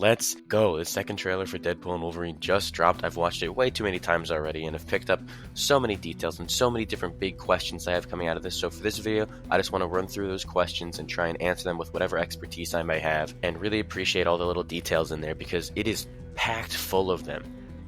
let's go. The second trailer for Deadpool and Wolverine just dropped. I've watched it way too many times already and have picked up so many details and so many different big questions I have coming out of this. So for this video, I just want to run through those questions and try and answer them with whatever expertise I may have, and really appreciate all the little details in there because it is packed full of them.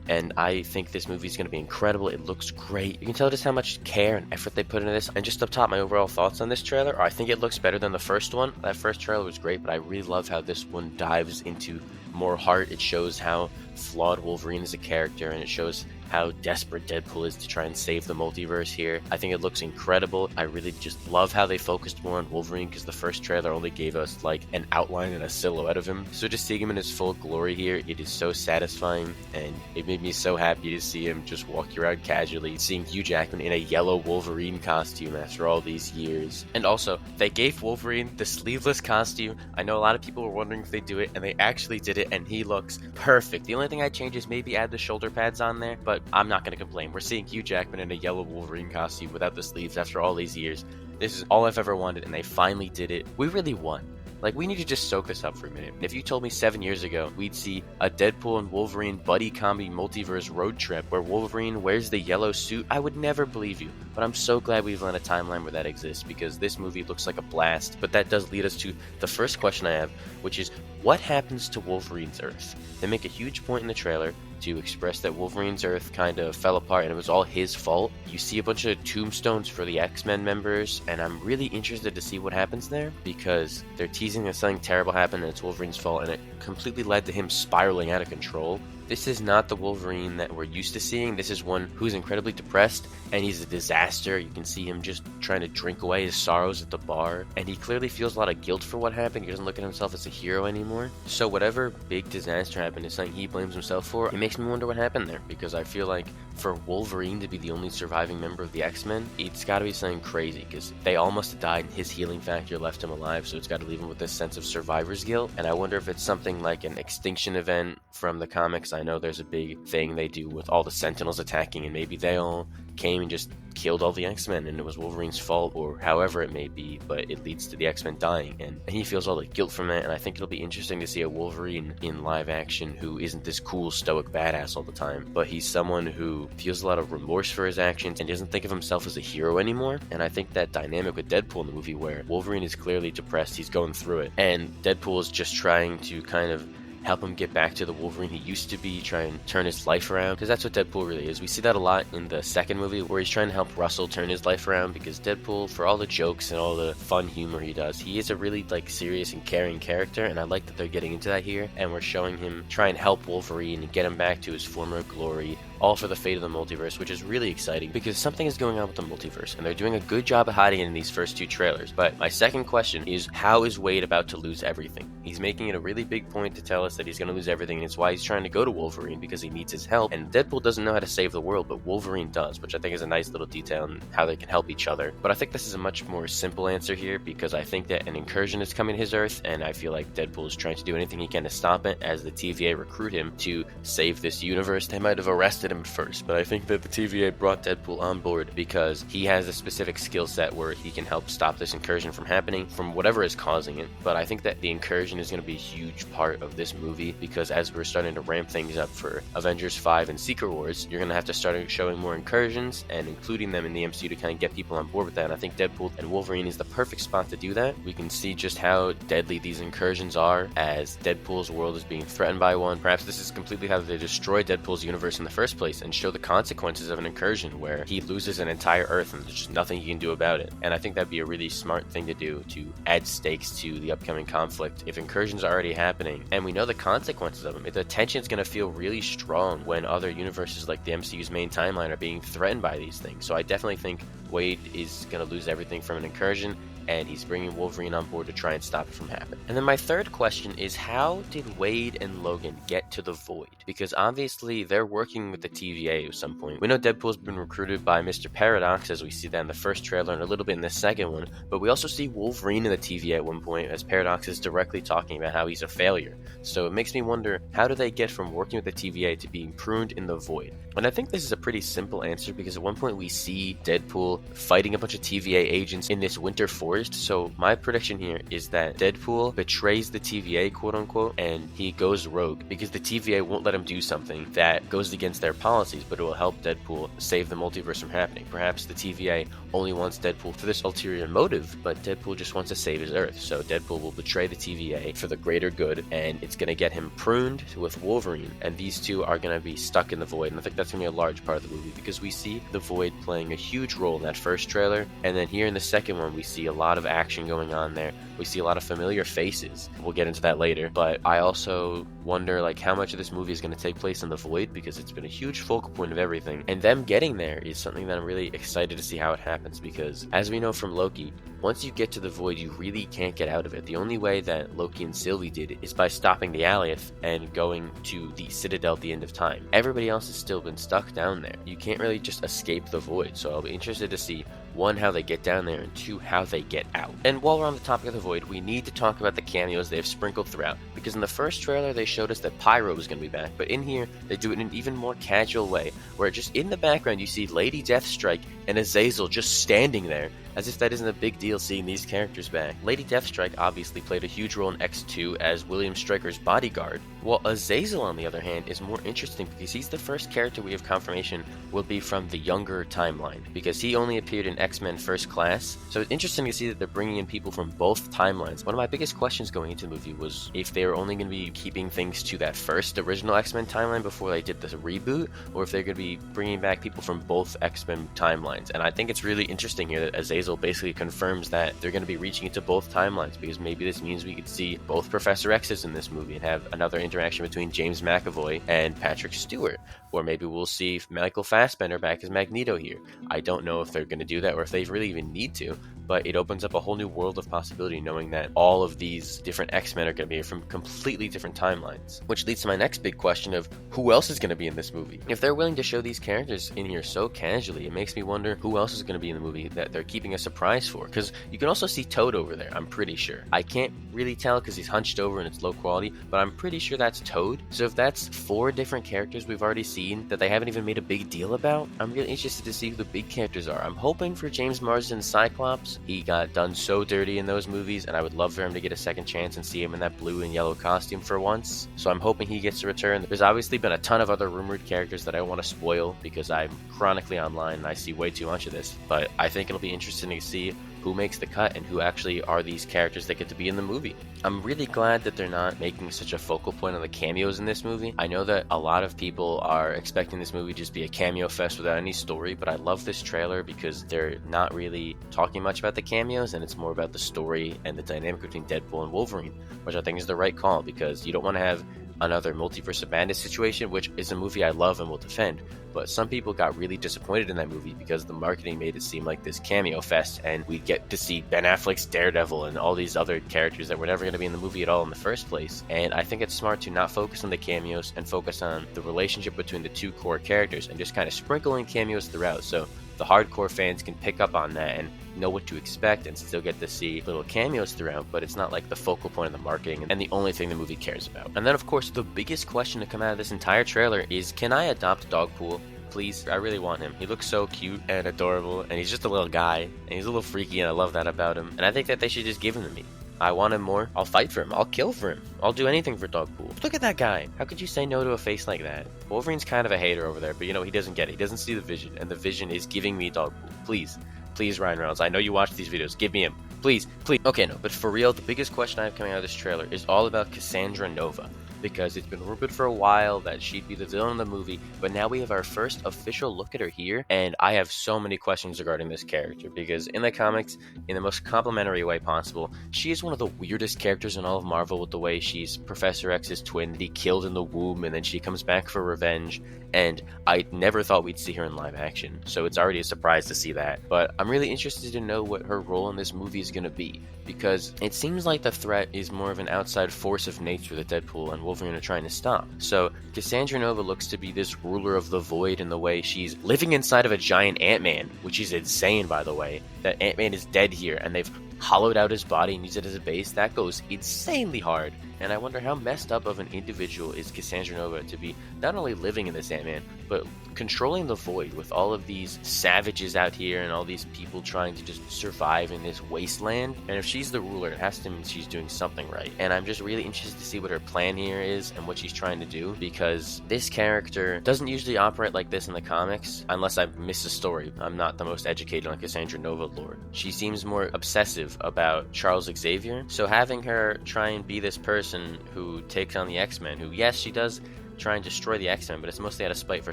And I think this movie is going to be incredible. It looks great. You can tell just how much care and effort they put into this. And just up top, my overall thoughts on this trailer are I think it looks better than the first one. That first trailer was great, but I really love how this one dives into more heart. It shows how flawed Wolverine is a character, and it shows how desperate Deadpool is to try and save the multiverse here. I think it looks incredible. I really just love how they focused more on Wolverine because the first trailer only gave us like an outline and a silhouette of him. So just seeing him in his full glory here, it is so satisfying, and it made me so happy to see him just walk around casually, seeing Hugh Jackman in a yellow Wolverine costume after all these years. And also, they gave Wolverine the sleeveless costume. I know a lot of people were wondering if they do it, and they actually did it, and he looks perfect. The only thing I'd change is maybe add the shoulder pads on there, but I'm not going to complain. We're seeing Hugh Jackman in a yellow Wolverine costume without the sleeves after all these years. This is all I've ever wanted, and they finally did it. We really won. Like, we need to just soak this up for a minute. If you told me 7 years ago we'd see a Deadpool and Wolverine buddy comedy multiverse road trip where Wolverine wears the yellow suit, I would never believe you. But I'm so glad we've learned a timeline where that exists, because this movie looks like a blast. But that does lead us to the first question I have, which is, what happens to Wolverine's Earth? They make a huge point in the trailer to express that Wolverine's Earth kind of fell apart and it was all his fault. You see a bunch of tombstones for the X-Men members, and I'm really interested to see what happens there, because they're teasing that something terrible happened and it's Wolverine's fault, and it completely led to him spiraling out of control. This is not the Wolverine that we're used to seeing. This is one who's incredibly depressed, and he's a disaster. You can see him just trying to drink away his sorrows at the bar, and he clearly feels a lot of guilt for what happened. He doesn't look at himself as a hero anymore. So whatever big disaster happened is something he blames himself for. It makes me wonder what happened there, because I feel like for Wolverine to be the only surviving member of the X-Men, it's got to be something crazy, because they all must have died and his healing factor left him alive, so it's got to leave him with this sense of survivor's guilt. And I wonder if it's something like an extinction event from the comics. I know there's a big thing they do with all the Sentinels attacking, and maybe they all came and just killed all the X-Men and it was Wolverine's fault, or however it may be, but it leads to the X-Men dying, and he feels all the guilt from it. And I think it'll be interesting to see a Wolverine in live action who isn't this cool stoic badass all the time, but he's someone who feels a lot of remorse for his actions and doesn't think of himself as a hero anymore. And I think that dynamic with Deadpool in the movie, where Wolverine is clearly depressed, he's going through it, and Deadpool is just trying to kind of help him get back to the Wolverine he used to be, try and turn his life around, because that's what Deadpool really is. We see that a lot in the second movie, where he's trying to help Russell turn his life around, because Deadpool, for all the jokes and all the fun humor he does, he is a really serious and caring character, and I like that they're getting into that here, and we're showing him try and help Wolverine and get him back to his former glory, all for the fate of the multiverse, which is really exciting because something is going on with the multiverse, and they're doing a good job of hiding it in these first two trailers. But my second question is, how is Wade about to lose everything? He's making it a really big point to tell us that he's going to lose everything, and it's why he's trying to go to Wolverine, because he needs his help. And Deadpool doesn't know how to save the world, but Wolverine does, which I think is a nice little detail in how they can help each other. But I think this is a much more simple answer here, because I think that an incursion is coming to his Earth, and I feel like Deadpool is trying to do anything he can to stop it, as the TVA recruit him to save this universe. They might have arrested him at first, but I think that the TVA brought Deadpool on board because he has a specific skill set where he can help stop this incursion from happening, from whatever is causing it. But I think that the incursion is going to be a huge part of this movie, because as we're starting to ramp things up for Avengers 5 and Secret Wars, you're going to have to start showing more incursions and including them in the MCU to kind of get people on board with that. And I think Deadpool and Wolverine is the perfect spot to do that. We can see just how deadly these incursions are as Deadpool's world is being threatened by one. Perhaps this is completely how they destroy Deadpool's universe in the first place, and show the consequences of an incursion where he loses an entire Earth and there's just nothing he can do about it. And I think that'd be a really smart thing to do to add stakes to the upcoming conflict. If incursions are already happening and we know the consequences of them, the tension's going to feel really strong when other universes like the MCU's main timeline are being threatened by these things. So I definitely think Wade is going to lose everything from an incursion, and he's bringing Wolverine on board to try and stop it from happening. And then my third question is, how did Wade and Logan get to the Void? Because obviously they're working with the TVA at some point. We know Deadpool's been recruited by Mr. Paradox, as we see that in the first trailer and a little bit in the second one, but we also see Wolverine in the TVA at one point, as Paradox is directly talking about how he's a failure. So it makes me wonder, how do they get from working with the TVA to being pruned in the Void? And I think this is a pretty simple answer, because at one point we see Deadpool fighting a bunch of TVA agents in this winter forest forced. So my prediction here is that Deadpool betrays the TVA, quote unquote, and he goes rogue because the TVA won't let him do something that goes against their policies, but it will help Deadpool save the multiverse from happening. Perhaps the TVA only wants Deadpool for this ulterior motive, but Deadpool just wants to save his Earth. So Deadpool will betray the TVA for the greater good, and it's going to get him pruned with Wolverine, and these two are going to be stuck in the void. And I think that's going to be a large part of the movie because we see the void playing a huge role in that first trailer, and then here in the second one we see a lot of action going on there. We see a lot of familiar faces. We'll get into that later, but I also wonder like how much of this movie is going to take place in the void because it's been a huge focal point of everything, and them getting there is something that I'm really excited to see how it happens because as we know from Loki, once you get to the void, you really can't get out of it. The only way that Loki and Sylvie did is by stopping the Alioth and going to the Citadel at the end of time. Everybody else has still been stuck down there. You can't really just escape the void, so I'll be interested to see, one, how they get down there, and two, how they get out. And while we're on the topic of the void, we need to talk about the cameos they've sprinkled throughout, because in the first trailer they showed us that Pyro was going to be back, but in here they do it in an even more casual way, where just in the background you see Lady Deathstrike and Azazel just standing there, as if that isn't a big deal seeing these characters back. Lady Deathstrike obviously played a huge role in X2 as William Stryker's bodyguard, while Azazel on the other hand is more interesting because he's the first character we have confirmation will be from the younger timeline, because he only appeared in X-Men First Class, so it's interesting to see that they're bringing in people from both timelines. One of my biggest questions going into the movie was if they were only going to be keeping things to that first original X-Men timeline before they did this reboot, or if they're going to be bringing back people from both X-Men timelines. And I think it's really interesting here that Azazel basically confirms that they're going to be reaching into both timelines, because maybe this means we could see both Professor X's in this movie and have another interaction between James McAvoy and Patrick Stewart. Or maybe we'll see Michael Fassbender back as Magneto here. I don't know if they're going to do that or if they really even need to, but it opens up a whole new world of possibility knowing that all of these different X-Men are going to be from completely different timelines. Which leads to my next big question of who else is going to be in this movie? If they're willing to show these characters in here so casually, it makes me wonder who else is going to be in the movie that they're keeping a surprise for. Because you can also see Toad over there, I'm pretty sure. I can't really tell because he's hunched over and it's low quality, but I'm pretty sure that's Toad. So if that's 4 different characters we've already seen that they haven't even made a big deal about, I'm really interested to see who the big characters are. I'm hoping for James Marsden's Cyclops. He got done so dirty in those movies, and I would love for him to get a second chance and see him in that blue and yellow costume for once. So I'm hoping he gets to return. There's obviously been a ton of other rumored characters that I want to spoil because I'm chronically online and I see way too much of this, but I think it'll be interesting to see who makes the cut and who actually are these characters that get to be in the movie. I'm really glad that they're not making such a focal point on the cameos in this movie. I know that a lot of people are expecting this movie to just be a cameo fest without any story, but I love this trailer because they're not really talking much about the cameos and it's more about the story and the dynamic between Deadpool and Wolverine, which I think is the right call because you don't want to have another Multiverse of Madness situation, which is a movie I love and will defend, but some people got really disappointed in that movie because the marketing made it seem like this cameo fest and we'd get to see Ben Affleck's Daredevil and all these other characters that were never going to be in the movie at all in the first place. And I think it's smart to not focus on the cameos and focus on the relationship between the 2 core characters and just kind of sprinkling cameos throughout so the hardcore fans can pick up on that and know what to expect and still get to see little cameos throughout, but it's not like the focal point of the marketing and the only thing the movie cares about. And then of course the biggest question to come out of this entire trailer is, can I adopt Dogpool? Please, I really want him. He looks so cute and adorable, and he's just a little guy, and he's a little freaky, and I love that about him. And I think that they should just give him to me. I want him more. I'll fight for him. I'll kill for him. I'll do anything for Dogpool. Look at that guy. How could you say no to a face like that? Wolverine's kind of a hater over there, but you know, he doesn't get it. He doesn't see the vision, and the vision is giving me Dogpool. Please. Please, Ryan Reynolds. I know you watch these videos. Give me him. Please. Please. Okay, no, but for real, the biggest question I have coming out of this trailer is all about Cassandra Nova. Because it's been rumored for a while that she'd be the villain in the movie, but now we have our first official look at her here, and I have so many questions regarding this character, because in the comics, in the most complimentary way possible, she is one of the weirdest characters in all of Marvel with the way she's Professor X's twin that he killed in the womb, and then she comes back for revenge, and I never thought we'd see her in live action, so it's already a surprise to see that. But I'm really interested to know what her role in this movie is going to be, because it seems like the threat is more of an outside force of nature that Deadpool and Wolverine are trying to stop. So Cassandra Nova looks to be this ruler of the void in the way she's living inside of a giant Ant-Man, which is insane, by the way. That Ant-Man is dead here, and they've hollowed out his body and used it as a base. That goes insanely hard. And I wonder how messed up of an individual is Cassandra Nova to be not only living in this Ant-Man, but controlling the void with all of these savages out here and all these people trying to just survive in this wasteland. And if she's the ruler, it has to mean she's doing something right. And I'm just really interested to see what her plan here is and what she's trying to do, because this character doesn't usually operate like this in the comics, unless I've missed a story. I'm not the most educated on Cassandra Nova lore. She seems more obsessive about Charles Xavier, so having her try and be this person who takes on the X-Men, who, yes, she does try and destroy the X-Men, but it's mostly out of spite for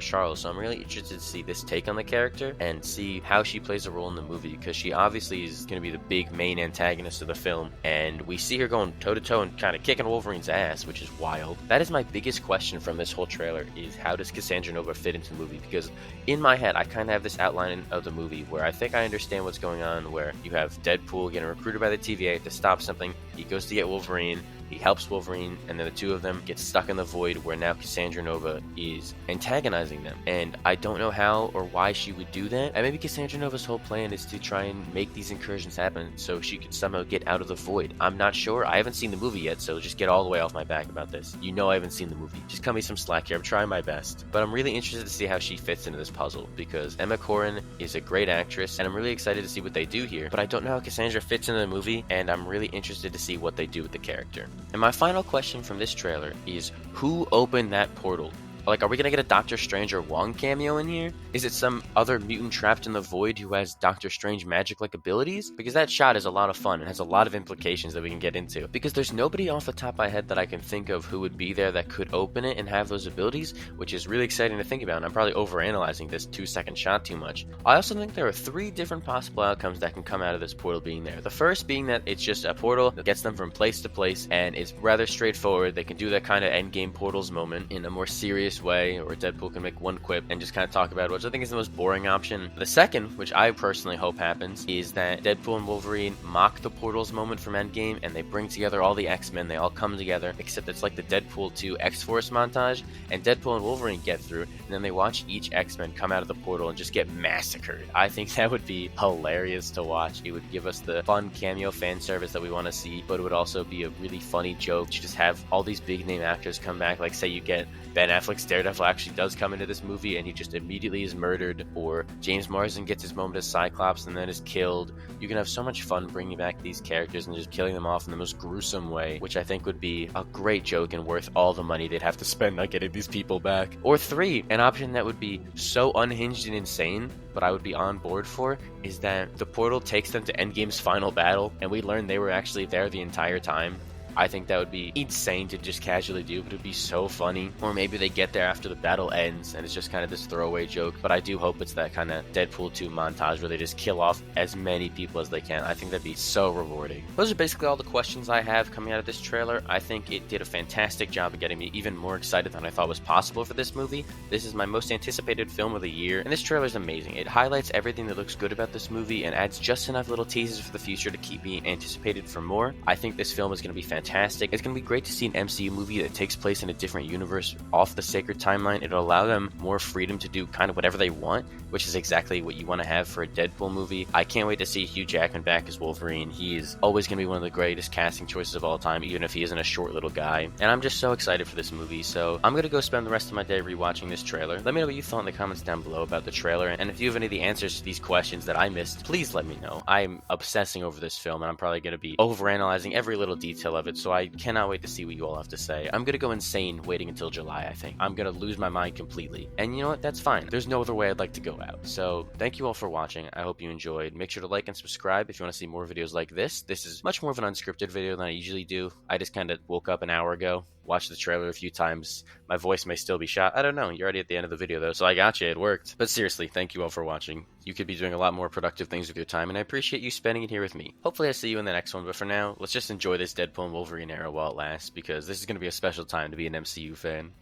Charles. So I'm really interested to see this take on the character and see how she plays a role in the movie, because she obviously is going to be the big main antagonist of the film, and we see her going toe-to-toe and kind of kicking Wolverine's ass, which is wild. That is my biggest question from this whole trailer, is how does Cassandra Nova fit into the movie? Because in my head, I kind of have this outline of the movie where I think I understand what's going on, where you have Deadpool getting recruited by the TVA to stop something. He goes to get Wolverine. He helps Wolverine, and then the two of them get stuck in the void where now Cassandra Nova is antagonizing them. And I don't know how or why she would do that. And maybe Cassandra Nova's whole plan is to try and make these incursions happen so she could somehow get out of the void. I'm not sure. I haven't seen the movie yet, so just get all the way off my back about this. You know I haven't seen the movie. Just cut me some slack here. I'm trying my best. But I'm really interested to see how she fits into this puzzle, because Emma Corrin is a great actress, and I'm really excited to see what they do here. But I don't know how Cassandra fits into the movie, and I'm really interested to see what they do with the character. And my final question from this trailer is, who opened that portal? Like, are we gonna get a Doctor Strange or Wong cameo in here? Is it some other mutant trapped in the void who has Doctor Strange magic-like abilities? Because that shot is a lot of fun and has a lot of implications that we can get into. Because there's nobody off the top of my head that I can think of who would be there that could open it and have those abilities, which is really exciting to think about, and I'm probably overanalyzing this 2-second shot too much. I also think there are 3 different possible outcomes that can come out of this portal being there. The first being that it's just a portal that gets them from place to place, and it's rather straightforward. They can do that kind of endgame portals moment in a more serious way, or Deadpool can make one quip and just kind of talk about it, which I think is the most boring option. The second, which I personally hope happens, is that Deadpool and Wolverine mock the portals moment from Endgame, and they bring together all the X-Men. They all come together, except it's like the Deadpool 2 X-Force montage, and Deadpool and Wolverine get through, and then they watch each X-Men come out of the portal and just get massacred. I think that would be hilarious to watch. It would give us the fun cameo fan service that we want to see, but it would also be a really funny joke to just have all these big name actors come back. Like, say you get Ben Affleck's Daredevil actually does come into this movie and he just immediately is murdered, or James Marsden gets his moment as Cyclops and then is killed. You can have so much fun bringing back these characters and just killing them off in the most gruesome way, which I think would be a great joke and worth all the money they'd have to spend on getting these people back. Or 3, an option that would be so unhinged and insane, but I would be on board for, is that the portal takes them to Endgame's final battle and we learn they were actually there the entire time. I think that would be insane to just casually do, but it would be so funny. Or maybe they get there after the battle ends and it's just kind of this throwaway joke, but I do hope it's that kind of Deadpool 2 montage where they just kill off as many people as they can. I think that'd be so rewarding. Those are basically all the questions I have coming out of this trailer. I think it did a fantastic job of getting me even more excited than I thought was possible for this movie. This is my most anticipated film of the year, and this trailer is amazing. It highlights everything that looks good about this movie and adds just enough little teasers for the future to keep me anticipated for more. I think this film is going to be fantastic. It's going to be great to see an MCU movie that takes place in a different universe off the sacred timeline. It'll allow them more freedom to do kind of whatever they want, which is exactly what you want to have for a Deadpool movie. I can't wait to see Hugh Jackman back as Wolverine. He is always going to be one of the greatest casting choices of all time, even if he isn't a short little guy. And I'm just so excited for this movie, so I'm going to go spend the rest of my day rewatching this trailer. Let me know what you thought in the comments down below about the trailer, and if you have any of the answers to these questions that I missed, please let me know. I'm obsessing over this film, and I'm probably going to be overanalyzing every little detail of it, so I cannot wait to see what you all have to say. I'm going to go insane waiting until July, I think. I'm going to lose my mind completely. And you know what? That's fine. There's no other way I'd like to go out. So thank you all for watching. I hope you enjoyed. Make sure to like and subscribe if you want to see more videos like this. This is much more of an unscripted video than I usually do. I just kind of woke up an hour ago, watched the trailer a few times. My voice may still be shot. I don't know. You're already at the end of the video though, so I got you. It worked. But seriously, thank you all for watching. You could be doing a lot more productive things with your time, and I appreciate you spending it here with me. Hopefully I see you in the next one, but for now, let's just enjoy this Deadpool and Wolverine era while it lasts, because this is going to be a special time to be an MCU fan.